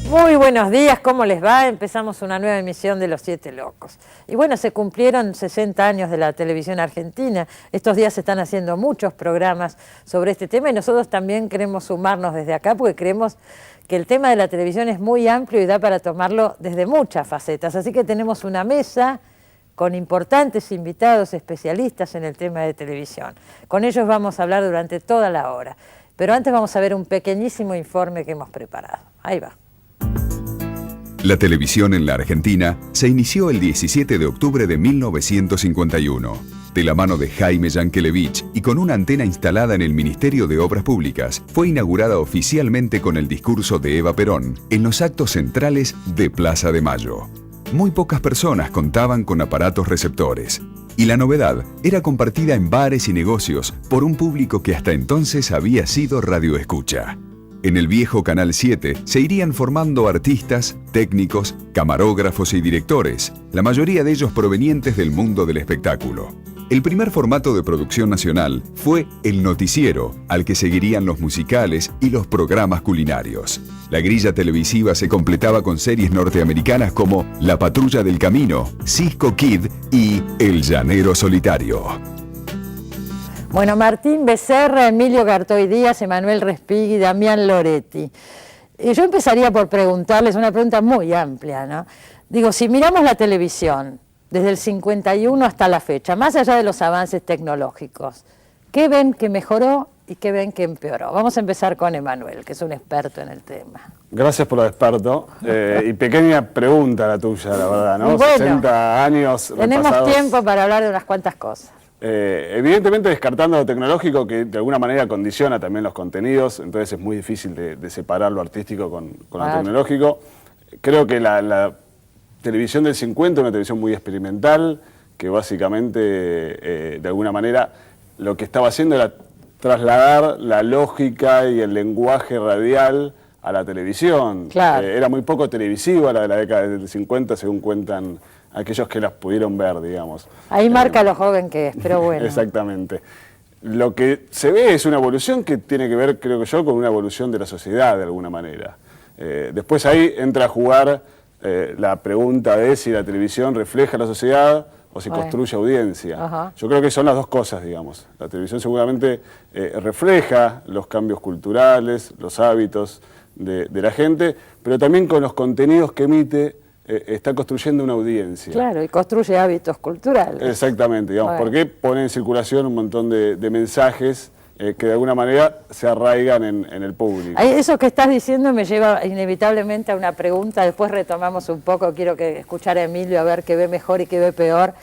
Muy buenos días, ¿cómo les va? Empezamos una nueva emisión de Los Siete Locos. Y bueno, se cumplieron 60 años de la televisión argentina. Estos días se están haciendo muchos programas sobre este tema y nosotros también queremos sumarnos desde acá porque creemos que el tema de la televisión es muy amplio y da para tomarlo desde muchas facetas. Así que tenemos una mesa con importantes invitados especialistas en el tema de televisión. Con ellos vamos a hablar durante toda la hora. Pero antes vamos a ver un pequeñísimo informe que hemos preparado. Ahí va. La televisión en la Argentina se inició el 17 de octubre de 1951. De la mano de Jaime Yankelevich y con una antena instalada en el Ministerio de Obras Públicas, fue inaugurada oficialmente con el discurso de Eva Perón en los actos centrales de Plaza de Mayo. Muy pocas personas contaban con aparatos receptores, y la novedad era compartida en bares y negocios por un público que hasta entonces había sido radioescucha. En el viejo Canal 7 se irían formando artistas, técnicos, camarógrafos y directores, la mayoría de ellos provenientes del mundo del espectáculo. El primer formato de producción nacional fue el noticiero, al que seguirían los musicales y los programas culinarios. La grilla televisiva se completaba con series norteamericanas como La Patrulla del Camino, Cisco Kid y El Llanero Solitario. Bueno, Martín Becerra, Emilio Gartoy Díaz, Emanuel Respighi, Damián Loretti. Yo empezaría por preguntarles una pregunta muy amplia, ¿no? Digo, si miramos la televisión desde el 51 hasta la fecha, más allá de los avances tecnológicos, ¿qué ven que mejoró y qué ven que empeoró? Vamos a empezar con Emanuel, que es un experto en el tema. Gracias por lo experto. Y pequeña pregunta la tuya, la verdad, ¿no? Bueno, 60 años tenemos repasados. tiempo para hablar de unas cuantas cosas. Evidentemente descartando lo tecnológico, que de alguna manera condiciona también los contenidos, entonces es muy difícil de separar lo artístico con lo tecnológico. Creo que la televisión del 50 es una televisión muy experimental, que básicamente de alguna manera lo que estaba haciendo era trasladar la lógica y el lenguaje radial a la televisión. Claro. Era muy poco televisiva la de la década del 50, según cuentan aquellos que las pudieron ver, digamos. Ahí marca lo joven que es, pero bueno. Exactamente. Lo que se ve es una evolución que tiene que ver, creo que yo, con una evolución de la sociedad de alguna manera. Después ahí entra a jugar la pregunta de si la televisión refleja la sociedad o si construye audiencia. Ajá. Yo creo que son las dos cosas, digamos. La televisión seguramente refleja los cambios culturales, los hábitos de la gente, pero también con los contenidos que emite está construyendo una audiencia. Claro, y construye hábitos culturales. Exactamente, digamos, porque pone en circulación un montón de mensajes que de alguna manera se arraigan en el público. Eso que estás diciendo me lleva inevitablemente a una pregunta, después retomamos un poco, quiero que escuchar a Emilio a ver qué ve mejor y qué ve peor.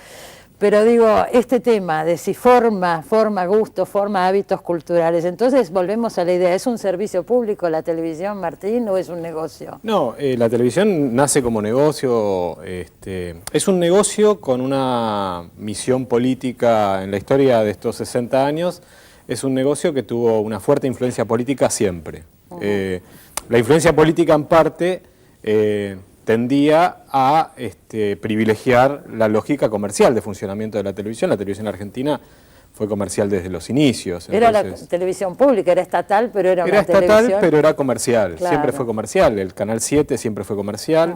Pero digo, este tema de si forma gusto, forma hábitos culturales, entonces volvemos a la idea, ¿es un servicio público la televisión, Martín, o es un negocio? No, la televisión nace como negocio, es un negocio con una misión política en la historia de estos 60 años, es un negocio que tuvo una fuerte influencia política siempre. La influencia política en parte tendía a privilegiar la lógica comercial de funcionamiento de la televisión. La televisión argentina fue comercial desde los inicios. Era la televisión pública, era estatal, pero era una televisión... Era estatal, pero era comercial. Claro. Siempre fue comercial. El Canal 7 siempre fue comercial,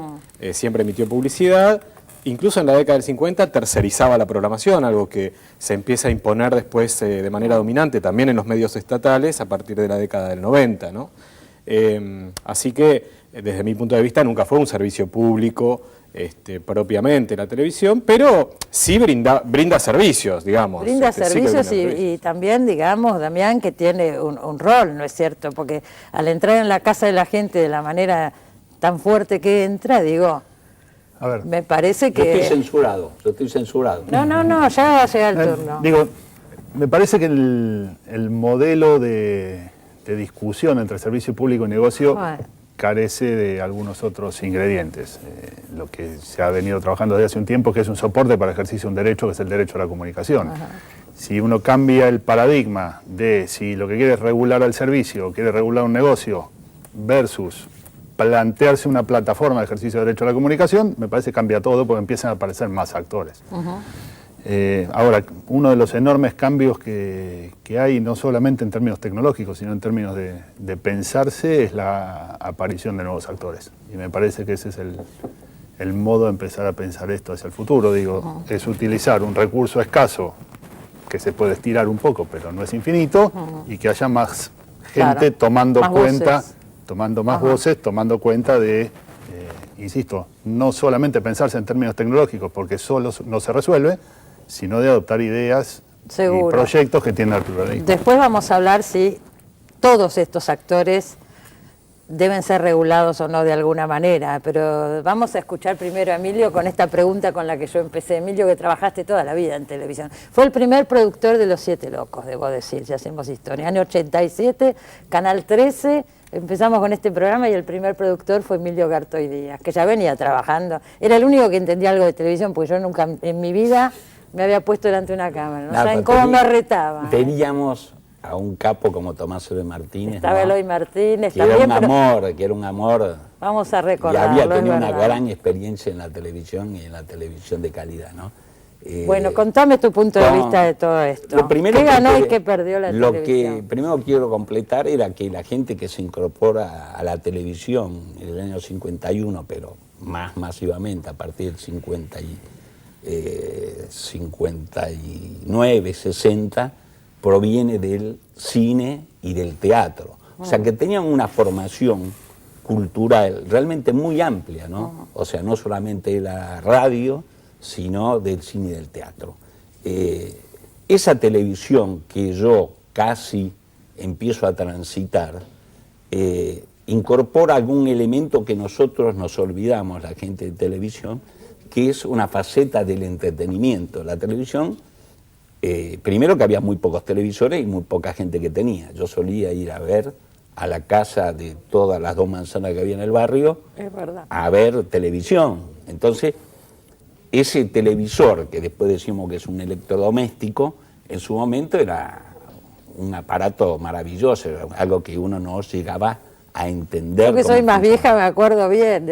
siempre emitió publicidad. Incluso en la década del 50 tercerizaba la programación, algo que se empieza a imponer después de manera dominante también en los medios estatales a partir de la década del 90, ¿no? Así que, desde mi punto de vista, nunca fue un servicio público propiamente la televisión, pero sí brinda servicios, digamos. Brinda servicios sí y también, digamos, Damián, que tiene un rol, ¿no es cierto? Porque al entrar en la casa de la gente de la manera tan fuerte que entra, digo, a ver, me parece que... Yo estoy censurado. No, ya llega el turno. Digo, me parece que el modelo de discusión entre servicio público y negocio carece de algunos otros ingredientes. Lo que se ha venido trabajando desde hace un tiempo, que es un soporte para el ejercicio de un derecho, que es el derecho a la comunicación. Si uno cambia el paradigma de si lo que quiere es regular al servicio o quiere regular un negocio versus plantearse una plataforma de ejercicio de derecho a la comunicación, me parece que cambia todo porque empiezan a aparecer más actores. Ahora, uno de los enormes cambios que hay, no solamente en términos tecnológicos, sino en términos de pensarse, es la aparición de nuevos actores. Y me parece que ese es el modo de empezar a pensar esto hacia el futuro. Digo, es utilizar un recurso escaso que se puede estirar un poco, pero no es infinito, y que haya más gente tomando más cuenta, voces. Tomando más voces, tomando cuenta de, insisto, no solamente pensarse en términos tecnológicos, porque solo no se resuelve, sino de adoptar ideas y proyectos que tienen el pluralismo. Después vamos a hablar si todos estos actores deben ser regulados o no de alguna manera, pero vamos a escuchar primero a Emilio con esta pregunta con la que yo empecé. Emilio, que trabajaste toda la vida en televisión, fue el primer productor de Los Siete Locos, debo decir, si hacemos historia. Año 87, Canal 13, empezamos con este programa y el primer productor fue Emilio Gartoy Díaz, que ya venía trabajando. Era el único que entendía algo de televisión, porque yo nunca en mi vida me había puesto delante de una cámara. No saben cómo me retaba. Teníamos a un capo como Tomás Eloy Martínez. Estaba Eloy Martínez que también. Que era un amor. Vamos a recordarlo. Y había tenido una gran experiencia en la televisión y en la televisión de calidad, ¿no? Bueno, contame tu punto de vista de todo esto. Lo primero ¿Qué ganó y qué perdió la televisión? Lo que primero quiero completar era que la gente que se incorpora a la televisión en el año 51, pero más masivamente a partir del 59, 60, proviene del cine y del teatro. O sea, que tenían una formación cultural realmente muy amplia, ¿no? O sea, no solamente de la radio, sino del cine y del teatro. Esa televisión que yo casi empiezo a transitar, incorpora algún elemento que nosotros nos olvidamos, la gente de televisión, que es una faceta del entretenimiento. La televisión, primero que había muy pocos televisores y muy poca gente que tenía. Yo solía ir a ver a la casa de todas las 2 manzanas que había en el barrio, a ver televisión. Entonces, ese televisor, que después decimos que es un electrodoméstico, en su momento era un aparato maravilloso, algo que uno no llegaba a entender. Yo que soy más vieja me acuerdo bien,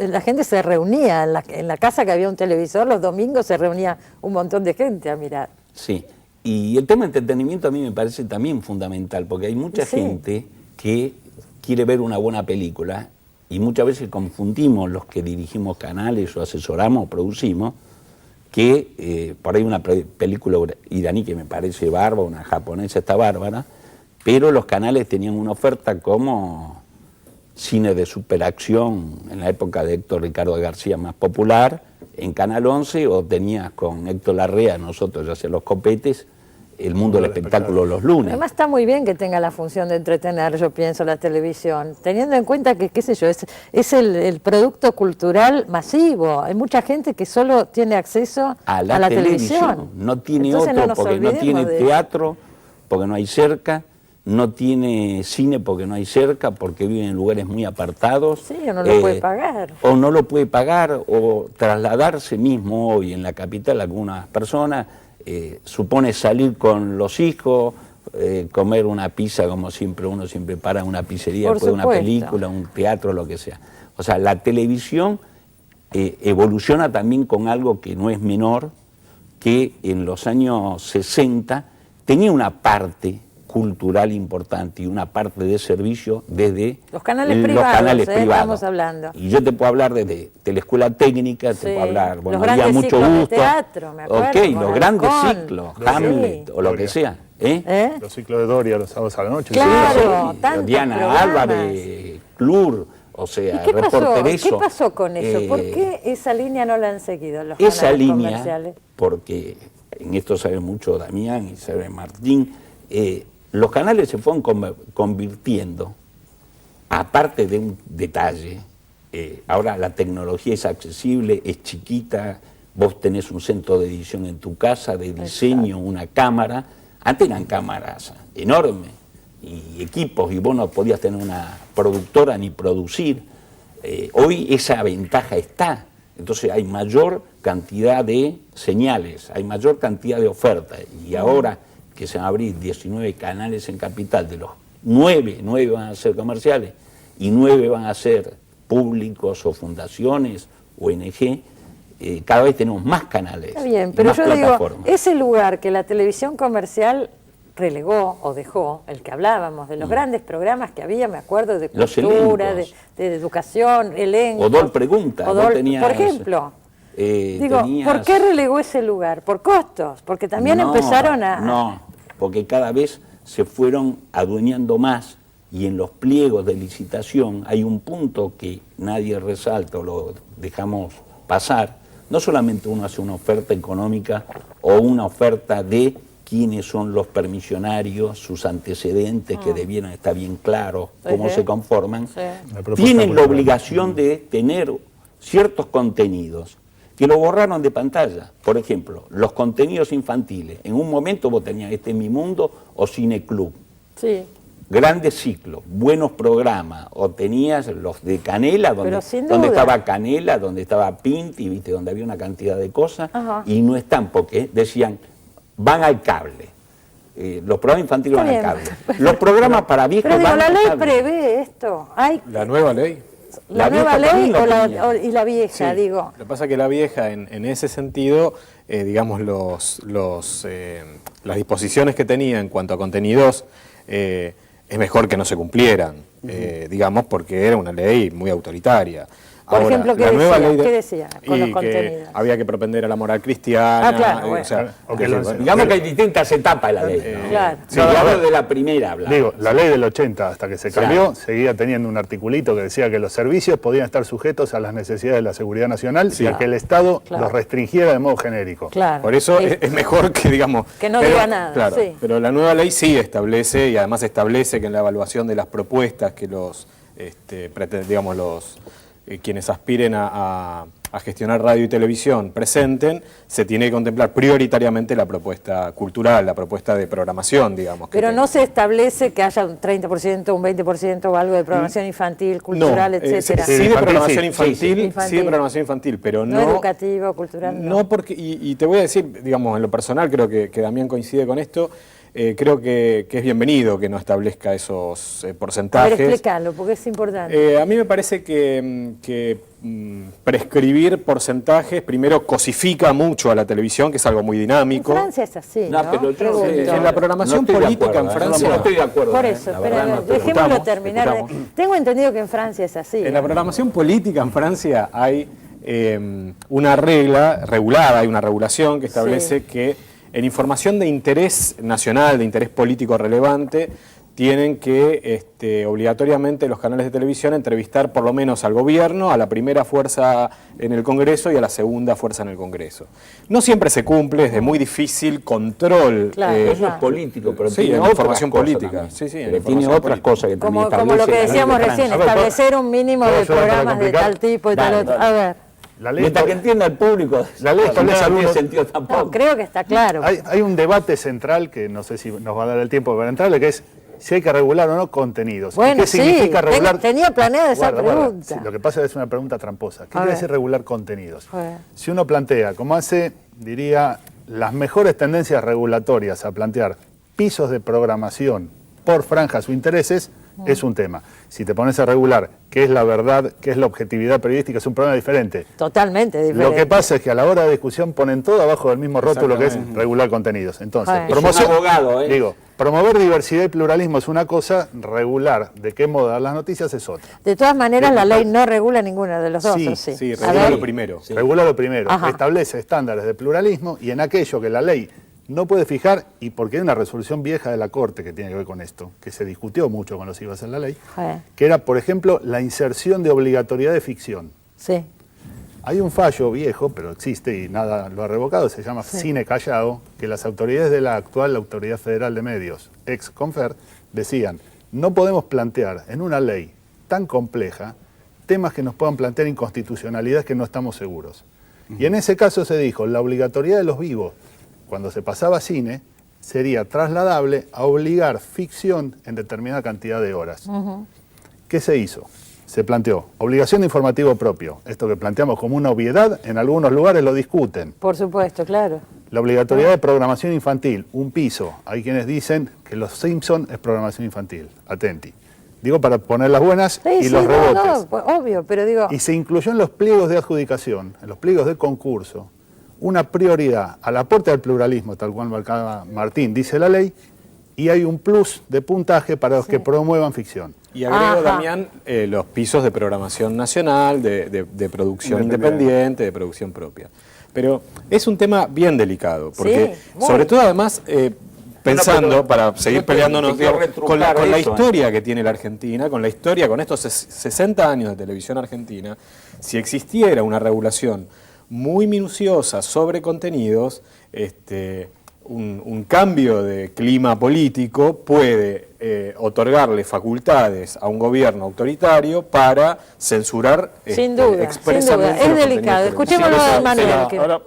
la gente se reunía en la casa que había un televisor, los domingos se reunía un montón de gente a mirar. Sí, y el tema de entretenimiento a mí me parece también fundamental, porque hay mucha gente que quiere ver una buena película y muchas veces confundimos los que dirigimos canales o asesoramos o producimos, que por ahí una película iraní que me parece bárbara, una japonesa está bárbara, pero los canales tenían una oferta como cine de superacción en la época de Héctor Ricardo García más popular, en Canal 11, o tenías con Héctor Larrea, nosotros ya sea Los Copetes, El Mundo del Espectáculo los lunes. Además está muy bien que tenga la función de entretener, yo pienso, la televisión, teniendo en cuenta que, qué sé yo, es el producto cultural masivo. Hay mucha gente que solo tiene acceso a la televisión. No tiene otro, porque no tiene teatro, porque no hay cerca, no tiene cine porque no hay cerca, porque vive en lugares muy apartados. Sí, o no lo puede pagar. O no lo puede pagar, o trasladarse mismo hoy en la capital, algunas personas, supone salir con los hijos, comer una pizza como siempre, uno siempre para en una pizzería, después de una película, un teatro, lo que sea. O sea, la televisión evoluciona también con algo que no es menor, que en los años 60 tenía una parte cultural importante y una parte de servicio desde los canales privados. Estamos hablando. Y yo te puedo hablar desde la escuela técnica, te puedo hablar, bueno, había mucho gusto. De teatro, me acuerdo, los grandes ciclos, Hamlet o lo que sea. Los ciclos de Doria los sábados a la noche. Claro, Diana Álvarez, Clur, o sea, ¿Qué pasó con eso? ¿Por qué esa línea no la han seguido los canales comerciales? Porque en esto sabe mucho Damián y sabe Martín, los canales se fueron convirtiendo, aparte de un detalle, ahora la tecnología es accesible, es chiquita, vos tenés un centro de edición en tu casa, de diseño, una cámara. Antes eran cámaras enormes y equipos, y vos no podías tener una productora ni producir. Hoy esa ventaja está. Entonces hay mayor cantidad de señales, hay mayor cantidad de oferta. Y ahora que se van a abrir 19 canales en Capital, de los 9 van a ser comerciales y 9 van a ser públicos o fundaciones, ONG, cada vez tenemos más canales. Está bien, pero más yo digo, plataformas. ese lugar que la televisión comercial relegó o dejó, el que hablábamos, de los grandes programas que había, me acuerdo, de Los cultura, elencos. de educación, elencos. Odol pregunta, vos Odol, tenías, por ejemplo. Digo, tenías- ¿por qué relegó ese lugar? ¿Por costos? Porque también empezaron a... No, porque cada vez se fueron adueñando más y en los pliegos de licitación hay un punto que nadie resalta o lo dejamos pasar. No solamente uno hace una oferta económica o una oferta de quiénes son los permisionarios, sus antecedentes, que debieran estar bien claros, cómo se conforman, Sí. La propuesta tienen la cultural. obligación de tener ciertos contenidos que lo borraron de pantalla. Por ejemplo, los contenidos infantiles. En un momento vos tenías Este es mi mundo o Cine Club. Sí, Grandes ciclos, buenos programas, o tenías los de Canela, Pero sin donde duda. estaba Canela, donde estaba Pinti, ¿viste? Donde había una cantidad de cosas, Ajá. y no están porque decían, van al cable. Los programas infantiles Está van al bien. cable. Los programas para viejos pero digo, van la al ley cable. prevé esto. Hay La nueva ley. la la nueva vieja ley también lo o tenía. y la vieja, Sí, digo. Lo que pasa es que la vieja, en ese sentido, digamos, las disposiciones que tenía en cuanto a contenidos, es mejor que no se cumplieran, digamos, porque era una ley muy autoritaria. Por ejemplo, ¿qué la nueva decía? ley ¿Qué decía con los que contenidos? había que propender a la moral cristiana. Ah, claro, bueno. o sea, Ok, que- lo- Digamos que hay distintas etapas de la ley. ¿no? Claro. Sí, yo hablo de la primera. hablaba. Digo, la ley del 80, hasta que se Claro. cambió, seguía teniendo un articulito que decía que los servicios podían estar sujetos a las necesidades de la seguridad nacional y a que el Estado Claro. los restringiera de modo genérico. Claro. Por eso Sí. es mejor que, digamos... Que no diga nada, Claro, sí. pero la nueva ley sí establece, y además establece que en la evaluación de las propuestas que los, digamos, quienes aspiren a gestionar radio y televisión presenten, se tiene que contemplar prioritariamente la propuesta cultural, la propuesta de programación, digamos. que Pero tenga. no se establece que haya un 30%, un 20% o algo de programación infantil, cultural, No, etcétera. sí de Infantil, programación sí. infantil, Sí, sí. sí Infantil. de programación infantil, pero No no... educativo, cultural, no. No, porque, y te voy a decir, digamos, en lo personal, creo que Damián coincide con esto, creo que es bienvenido que no establezca esos A ver, porcentajes. explícalo, porque es importante. A mí me parece que prescribir porcentajes, primero cosifica mucho a la televisión, que es algo muy En dinámico. Francia es así, ¿no? No, pero yo Pregunto. En la programación no estoy de política acuerdo, en Francia- No estoy de acuerdo. Por eso, la pero verdad, no estoy de dejémoslo Escuchamos, terminar. escuchamos. Tengo entendido que en Francia es así. En la programación política en Francia hay una regla regulada, hay una regulación que establece que en información de interés nacional, de interés político relevante, tienen que obligatoriamente los canales de televisión entrevistar por lo menos al gobierno, a la primera fuerza en el Congreso y a la segunda fuerza en el Congreso. No siempre se cumple, es de muy difícil control. Claro, Eso es político, pero Sí, tiene en otras información cosas política. también. Sí, sí, en Pero tiene información otras política. cosas que también Como lo establece que la ley decíamos de recién, Francia. A ver, establecer un mínimo ¿puedo de hacer otra programas de complicar? tal tipo y tal Dale, otro. dale. A ver, La ley Mientras que entienda el público, La ley establece no tiene algunos- sentido tampoco. no, creo que está claro. Hay un debate central que no sé si nos va a dar el tiempo para entrarle, que es si hay que regular o no contenidos. ¿Y Bueno, ¿qué sí, significa regular? tenía planeada esa pregunta. Sí, lo que pasa es que es una pregunta tramposa. ¿Qué A quiere ver. decir regular contenidos? A ver. Si uno plantea, como hace, diría, las mejores tendencias regulatorias a plantear pisos de programación por franjas o intereses, es un tema. Si te pones a regular qué es la verdad, qué es la objetividad periodística, es un problema diferente. Totalmente diferente. Lo que pasa es que a la hora de discusión ponen todo abajo del mismo rótulo que es regular contenidos. Entonces, Bueno. Es un abogado, ¿eh? digo, promover diversidad y pluralismo es una cosa, regular de qué modo dar las noticias es otra. De todas maneras, la ley no regula ninguno de los dos, Sí, ¿o sí? Sí, A regula ver, lo primero. Regula lo primero, Ajá. establece estándares de pluralismo y en aquello que la ley no puede fijar, y porque hay una resolución vieja de la Corte que tiene que ver con esto, que se discutió mucho cuando se iba a hacer la ley, que era, por ejemplo, la inserción de obligatoriedad de ficción. Sí. Hay un fallo viejo, pero existe y nada lo ha revocado, se llama Cine Callao, que las autoridades de la actual Autoridad Federal de Medios, ex Confer, decían, no podemos plantear en una ley tan compleja temas que nos puedan plantear inconstitucionalidades que no estamos seguros. Y en ese caso se dijo, la obligatoriedad de los vivos, cuando se pasaba a cine, sería trasladable a obligar ficción en determinada cantidad de horas. ¿Qué se hizo? se planteó obligación de informativo propio. Esto que planteamos como una obviedad, en algunos lugares lo discuten. Por supuesto, claro. La obligatoriedad de programación infantil, un piso. Hay quienes dicen que Los Simpson es programación infantil. Atenti. Digo para poner las buenas y los rebotes. No, pues, obvio, pero digo... Y se incluyó en los pliegos de adjudicación, en los pliegos de concurso, una prioridad al aporte al pluralismo, tal cual marcaba Martín, dice la ley, y hay un plus de puntaje para los que promuevan ficción. Y agrego, Damián, los pisos de programación nacional, de producción independiente, de producción propia. Pero es un tema bien delicado, porque sobre todo además, pensando, para seguir peleándonos con la historia que tiene la Argentina, con la historia, con estos 60 años de televisión argentina, si existiera una regulación muy minuciosa sobre contenidos, un cambio de clima político puede otorgarle facultades a un gobierno autoritario para censurar sin duda, expresamente. Es delicado. Escuchémoslo a Manuel.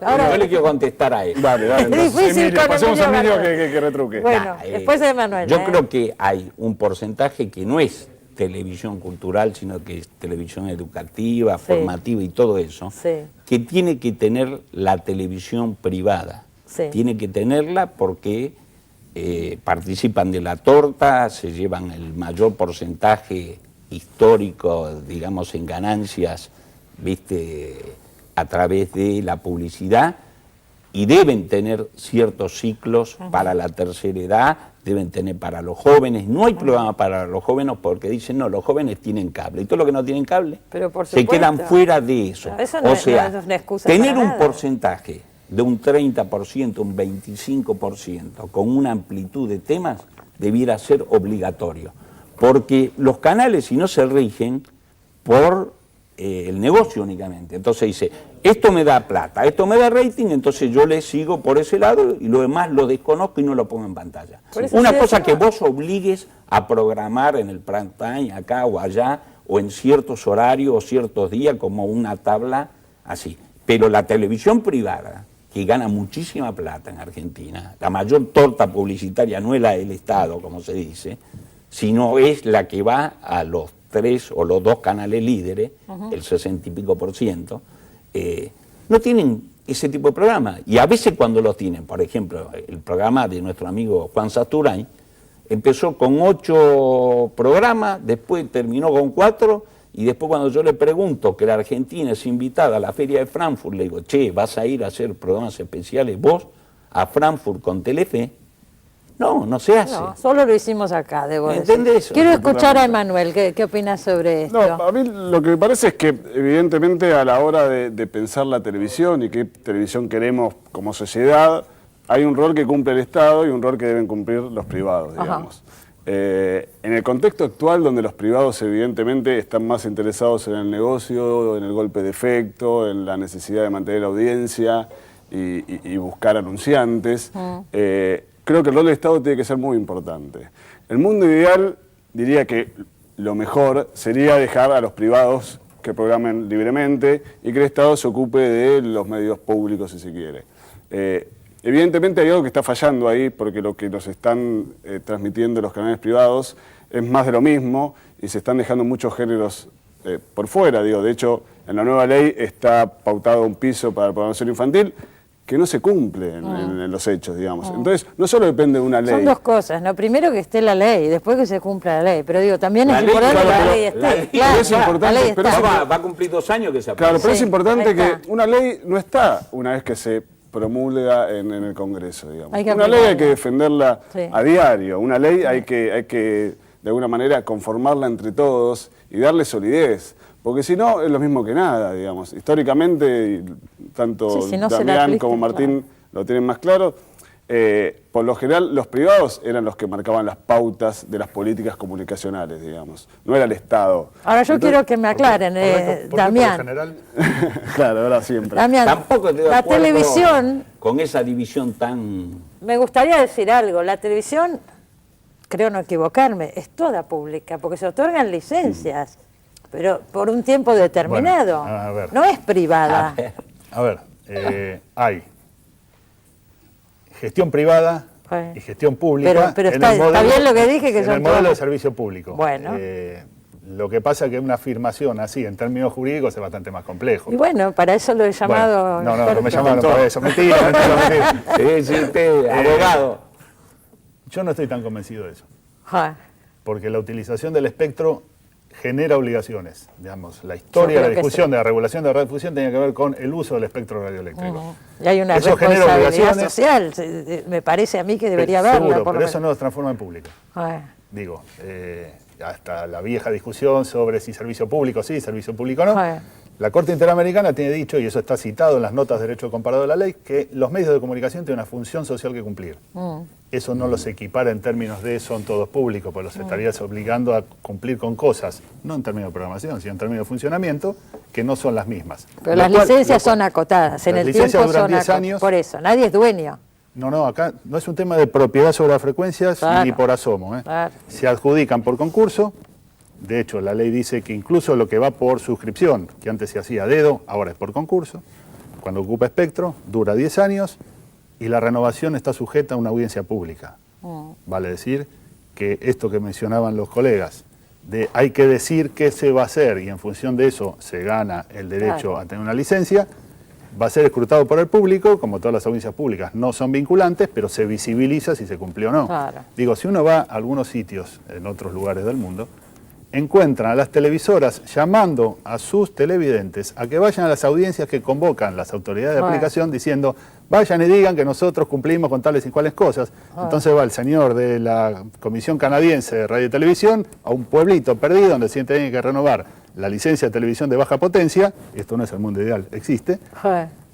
Ahora yo le quiero contestar a él. Dale. Es difícil con pasemos a Emilio que retruque. Bueno, después de Manuel. Yo creo que hay un porcentaje que no es televisión cultural, sino que es televisión educativa, formativa y todo eso, que tiene que tener la televisión privada. Tiene que tenerla porque participan de la torta, se llevan el mayor porcentaje histórico, digamos, en ganancias, a través de la publicidad, y deben tener ciertos ciclos para la tercera edad, deben tener para los jóvenes. No hay programa para los jóvenes porque dicen, no, los jóvenes tienen cable, y todo lo que no tienen cable se quedan fuera de eso. No, o sea, no es una excusa tener para un nada. porcentaje de un 30%, un 25%, con una amplitud de temas, debiera ser obligatorio. Porque los canales, si no se rigen por el negocio únicamente, entonces dice, esto me da plata, esto me da rating, entonces yo le sigo por ese lado y lo demás lo desconozco y no lo pongo en pantalla. Una cosa que vos obligues a programar en el prime time, acá o allá, o en ciertos horarios o ciertos días, como una tabla así. Pero la televisión privada, que gana muchísima plata en Argentina, la mayor torta publicitaria no es la del Estado, como se dice, sino es la que va a los 3 o los 2 canales líderes, el 60 y pico %, no tienen ese tipo de programa. Y a veces cuando los tienen, por ejemplo, el programa de nuestro amigo Juan Sasturain, empezó con 8 programas, después terminó con 4, y después cuando yo le pregunto que la Argentina es invitada a la Feria de Frankfurt, le digo, che, ¿vas a ir a hacer programas especiales vos a Frankfurt con Telefe? No se hace. No, solo lo hicimos acá, debo decir. ¿Entendés eso? Quiero escuchar a Emanuel, ¿qué opinas sobre esto? No, a mí lo que me parece es que evidentemente a la hora de pensar la televisión y qué televisión queremos como sociedad, hay un rol que cumple el Estado y un rol que deben cumplir los privados, digamos. En el contexto actual, donde los privados evidentemente están más interesados en el negocio, en el golpe de efecto, en la necesidad de mantener audiencia y buscar anunciantes, creo que el rol del Estado tiene que ser muy importante. El mundo ideal, diría que lo mejor sería dejar a los privados que programen libremente y que el Estado se ocupe de los medios públicos, si se quiere. Evidentemente hay algo que está fallando ahí, porque lo que nos están transmitiendo los canales privados es más de lo mismo y se están dejando muchos géneros por fuera. De hecho, en la nueva ley está pautado un piso para la programación infantil que no se cumple en los hechos, digamos. Entonces, no solo depende de una ley. Son dos cosas, ¿no? Primero que esté la ley, después que se cumpla la ley. Pero digo, también es importante que la ley esté. Claro, es importante, la ley pero está. Va a cumplir 2 años que se aplica. Claro, pero es importante ahí está. que una ley no está una vez que se promulga en el Congreso, digamos. Hay que Una ley hay que aplicarla. defenderla Sí. a diario. Una ley hay que, de alguna manera, conformarla entre todos y darle solidez. Porque si no, es lo mismo que nada, digamos. Históricamente, tanto Sí, si no se la Damián aplica, como Martín lo tienen más claro. Por lo general, los privados eran los que marcaban las pautas de las políticas comunicacionales, digamos. No era el Estado. Ahora yo quiero que me aclaren, ¿Por qué Damián. por lo general? Claro, ahora siempre. Damián, Tampoco estoy de la acuerdo televisión, con esa división tan... me gustaría decir algo, la televisión, creo no equivocarme, es toda pública, porque se otorgan licencias, pero por un tiempo determinado, Bueno, a ver. no es privada. A ver, hay gestión privada y gestión pública. Pero en está el modelo- bien lo que dije, que en son el modelo todas- de servicio público. Bueno. Lo que pasa es que una afirmación así, en términos jurídicos, es bastante más complejo. Y bueno, para eso lo he llamado... Bueno, no me llamaron para eso. Mentira. Sí, usted, abogado. Yo no estoy tan convencido de eso. Ja. Porque la utilización del espectro genera obligaciones. Digamos, la historia, la discusión de la regulación de la radiodifusión tenía que ver con el uso del espectro radioeléctrico. Y hay una Eso genera responsabilidad obligaciones. social, me parece a mí que debería haberla. Seguro, por pero lo eso no los transforma en público. menos. Digo, hasta la vieja discusión sobre si servicio público sí, servicio público no. La Corte Interamericana tiene dicho, y eso está citado en las notas de derecho comparado de la ley, que los medios de comunicación tienen una función social que cumplir. Eso no los equipara en términos de son todos públicos, pues los estarías obligando a cumplir con cosas, no en términos de programación, sino en términos de funcionamiento, que no son las mismas. Pero las licencias son acotadas, en el tiempo duran son 10 años. Por eso, nadie es dueño. No, acá no es un tema de propiedad sobre las frecuencias ni por asomo. Claro. Se adjudican por concurso. De hecho, la ley dice que incluso lo que va por suscripción, que antes se hacía a dedo, ahora es por concurso. Cuando ocupa espectro, dura 10 años y la renovación está sujeta a una audiencia pública. Vale decir que esto que mencionaban los colegas, de hay que decir qué se va a hacer y en función de eso se gana el derecho a tener una licencia, va a ser escrutado por el público, como todas las audiencias públicas no son vinculantes, pero se visibiliza si se cumplió o no. Claro. Digo, si uno va a algunos sitios en otros lugares del mundo, encuentran a las televisoras llamando a sus televidentes a que vayan a las audiencias que convocan las autoridades de aplicación diciendo, vayan y digan que nosotros cumplimos con tales y cuales cosas. Entonces va el señor de la Comisión Canadiense de Radio y Televisión a un pueblito perdido donde se tiene que renovar la licencia de televisión de baja potencia, esto no es el mundo ideal, existe,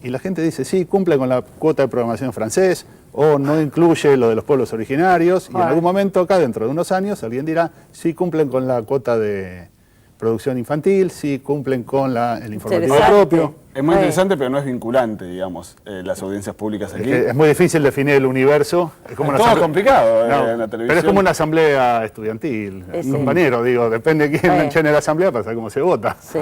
y la gente dice, sí, cumple con la cuota de programación francés, o no incluye lo de los pueblos originarios, y en algún momento acá, dentro de unos años, alguien dirá, sí cumplen con la cuota de producción infantil, sí cumplen con el informativo propio. Es muy interesante, pero no es vinculante, digamos, las audiencias públicas aquí. Es muy difícil definir el universo. Es como todo complicado en la televisión. Pero es como una asamblea estudiantil, compañero, digo, depende de quién llene la asamblea para saber cómo se vota. Sí,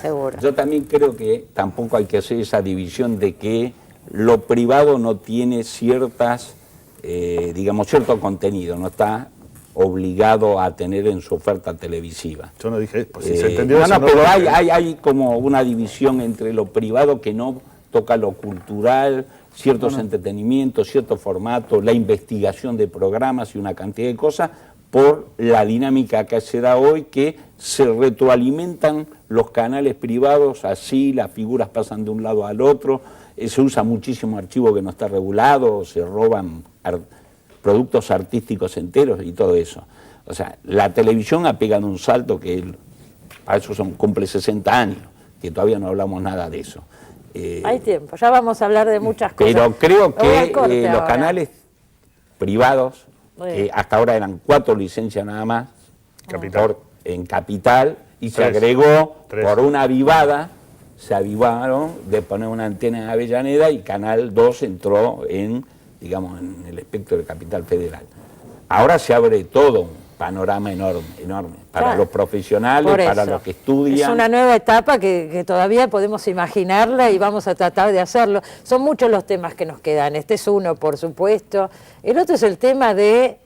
seguro. Yo también creo que tampoco hay que hacer esa división de que lo privado no tiene ciertas, digamos, cierto contenido, no está obligado a tener en su oferta televisiva. Yo no dije, pues si se entendió eso, pero hay como una división entre lo privado que no toca lo cultural, ciertos entretenimientos, ciertos formatos, la investigación de programas y una cantidad de cosas, por la dinámica que se da hoy, que se retroalimentan los canales privados, así las figuras pasan de un lado al otro, se usa muchísimo archivo que no está regulado, se roban productos artísticos enteros y todo eso. O sea, la televisión ha pegado un salto que a eso cumple 60 años, que todavía no hablamos nada de eso. Hay tiempo, ya vamos a hablar de muchas cosas. Pero creo que los canales privados, que hasta ahora eran 4 licencias nada más, en Capital, y se agregó por una avivada, se avivaron de poner una antena en Avellaneda y Canal 2 entró en el espectro de Capital Federal. Ahora se abre todo un panorama enorme para los profesionales, para los que estudian. Es una nueva etapa que todavía podemos imaginarla y vamos a tratar de hacerlo. Son muchos los temas que nos quedan. Este es uno, por supuesto. El otro es el tema de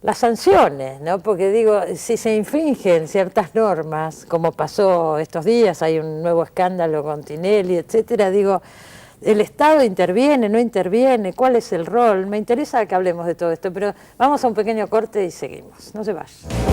las sanciones, ¿no? Porque digo, si se infringen ciertas normas, como pasó estos días, hay un nuevo escándalo con Tinelli, etcétera, digo, ¿el Estado interviene, no interviene? ¿Cuál es el rol? Me interesa que hablemos de todo esto, pero vamos a un pequeño corte y seguimos. No se vayan.